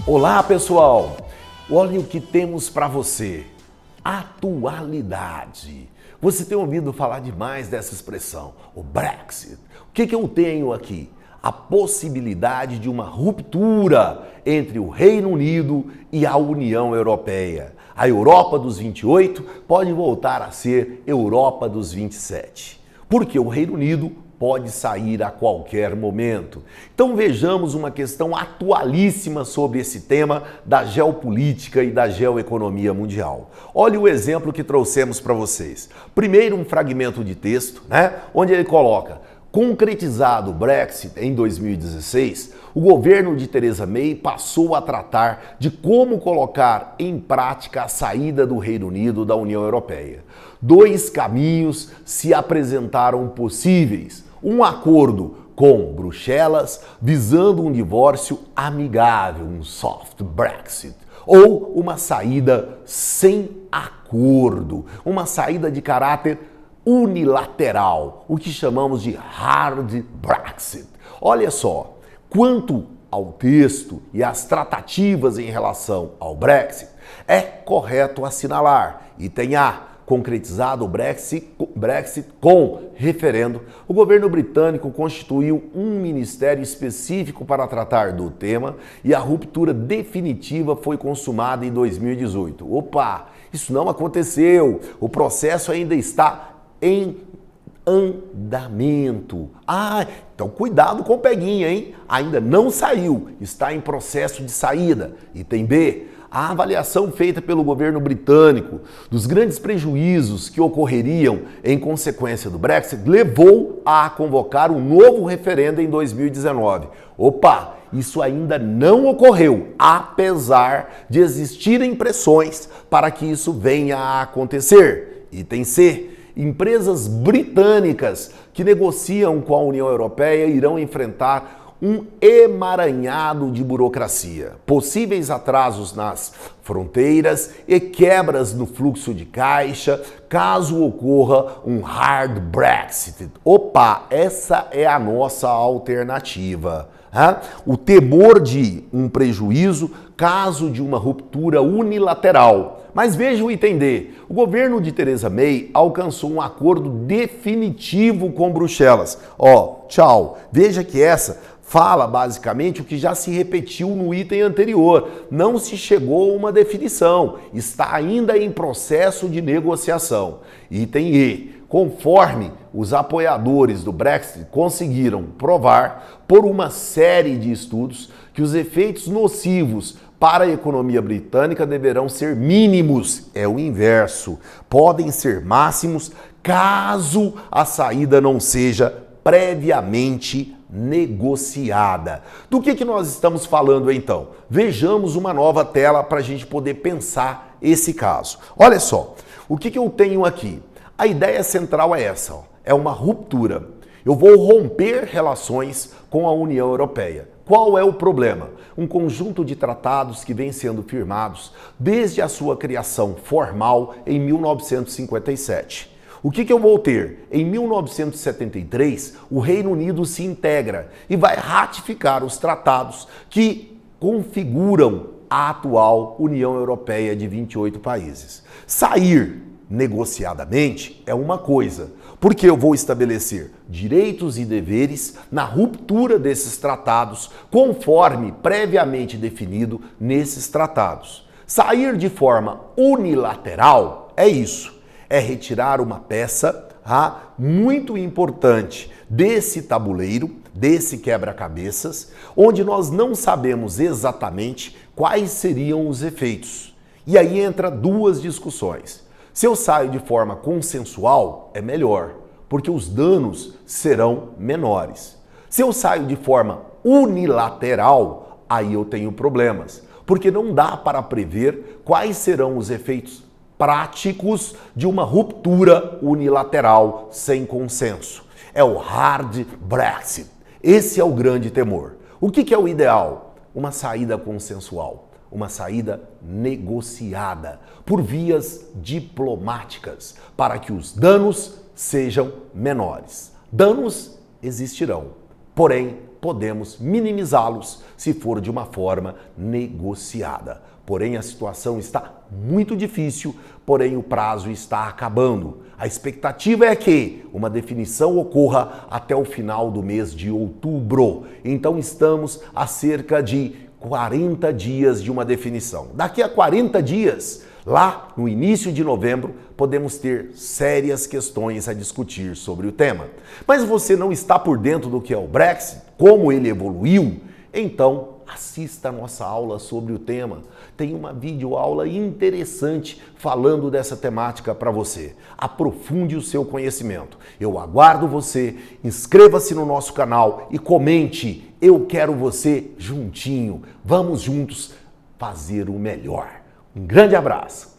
Olá, pessoal! Olha o que temos para você. Atualidade. Você tem ouvido falar demais dessa expressão, o Brexit. O que eu tenho aqui? A possibilidade de uma ruptura entre o Reino Unido e a União Europeia. A Europa dos 28 pode voltar a ser Europa dos 27. Porque o Reino Unido pode sair a qualquer momento. Então vejamos uma questão atualíssima sobre esse tema da geopolítica e da geoeconomia mundial. Olha o exemplo que trouxemos para vocês. Primeiro um fragmento de texto, onde ele coloca: concretizado o Brexit em 2016, o governo de Theresa May passou a tratar de como colocar em prática a saída do Reino Unido da União Europeia. Dois caminhos se apresentaram possíveis: um acordo com Bruxelas visando um divórcio amigável, um soft Brexit, ou uma saída sem acordo, uma saída de caráter unilateral, o que chamamos de hard Brexit. Olha só, quanto ao texto e às tratativas em relação ao Brexit, é correto assinalar, item A, concretizado o Brexit com referendo, o governo britânico constituiu um ministério específico para tratar do tema e a ruptura definitiva foi consumada em 2018. Opa, isso não aconteceu, o processo ainda está em andamento. Então cuidado com o peguinha, hein? Ainda não saiu, está em processo de saída. Item B, a avaliação feita pelo governo britânico dos grandes prejuízos que ocorreriam em consequência do Brexit levou a convocar um novo referendo em 2019. Opa, isso ainda não ocorreu, apesar de existirem pressões para que isso venha a acontecer. Item C, empresas britânicas que negociam com a União Europeia irão enfrentar um emaranhado de burocracia, possíveis atrasos nas fronteiras e quebras no fluxo de caixa, caso ocorra um hard Brexit. Opa, essa é a nossa alternativa. O temor de um prejuízo caso de uma ruptura unilateral. Mas veja o item D. O governo de Theresa May alcançou um acordo definitivo com Bruxelas. Tchau. Veja que essa fala basicamente o que já se repetiu no item anterior. Não se chegou a uma definição. Está ainda em processo de negociação. Item E. Conforme os apoiadores do Brexit conseguiram provar por uma série de estudos que os efeitos nocivos para a economia britânica deverão ser mínimos. É o inverso. Podem ser máximos caso a saída não seja previamente negociada. Do que nós estamos falando então? Vejamos uma nova tela para a gente poder pensar esse caso. Olha só, o que eu tenho aqui? A ideia central é essa, é uma ruptura. Eu vou romper relações com a União Europeia. Qual é o problema? Um conjunto de tratados que vem sendo firmados desde a sua criação formal em 1957. O que eu vou ter? Em 1973, o Reino Unido se integra e vai ratificar os tratados que configuram a atual União Europeia de 28 países. Sair negociadamente é uma coisa, porque eu vou estabelecer direitos e deveres na ruptura desses tratados, conforme previamente definido nesses tratados. Sair de forma unilateral é isso. É retirar uma peça muito importante desse tabuleiro, desse quebra-cabeças, onde nós não sabemos exatamente quais seriam os efeitos. E aí entra duas discussões. Se eu saio de forma consensual, é melhor, porque os danos serão menores. Se eu saio de forma unilateral, aí eu tenho problemas, porque não dá para prever quais serão os efeitos práticos de uma ruptura unilateral sem consenso. É o hard Brexit. Esse é o grande temor. O que é o ideal? Uma saída consensual, uma saída negociada por vias diplomáticas para que os danos sejam menores. Danos existirão, porém podemos minimizá-los se for de uma forma negociada. Porém, a situação está muito difícil, porém o prazo está acabando. A expectativa é que uma definição ocorra até o final do mês de outubro. Então estamos a cerca de 40 dias de uma definição. Daqui a 40 dias, lá no início de novembro, podemos ter sérias questões a discutir sobre o tema. Mas você não está por dentro do que é o Brexit, como ele evoluiu? Então, assista a nossa aula sobre o tema. Tem uma videoaula interessante falando dessa temática para você. Aprofunde o seu conhecimento. Eu aguardo você, inscreva-se no nosso canal e comente. Eu quero você juntinho. Vamos juntos fazer o melhor. Um grande abraço.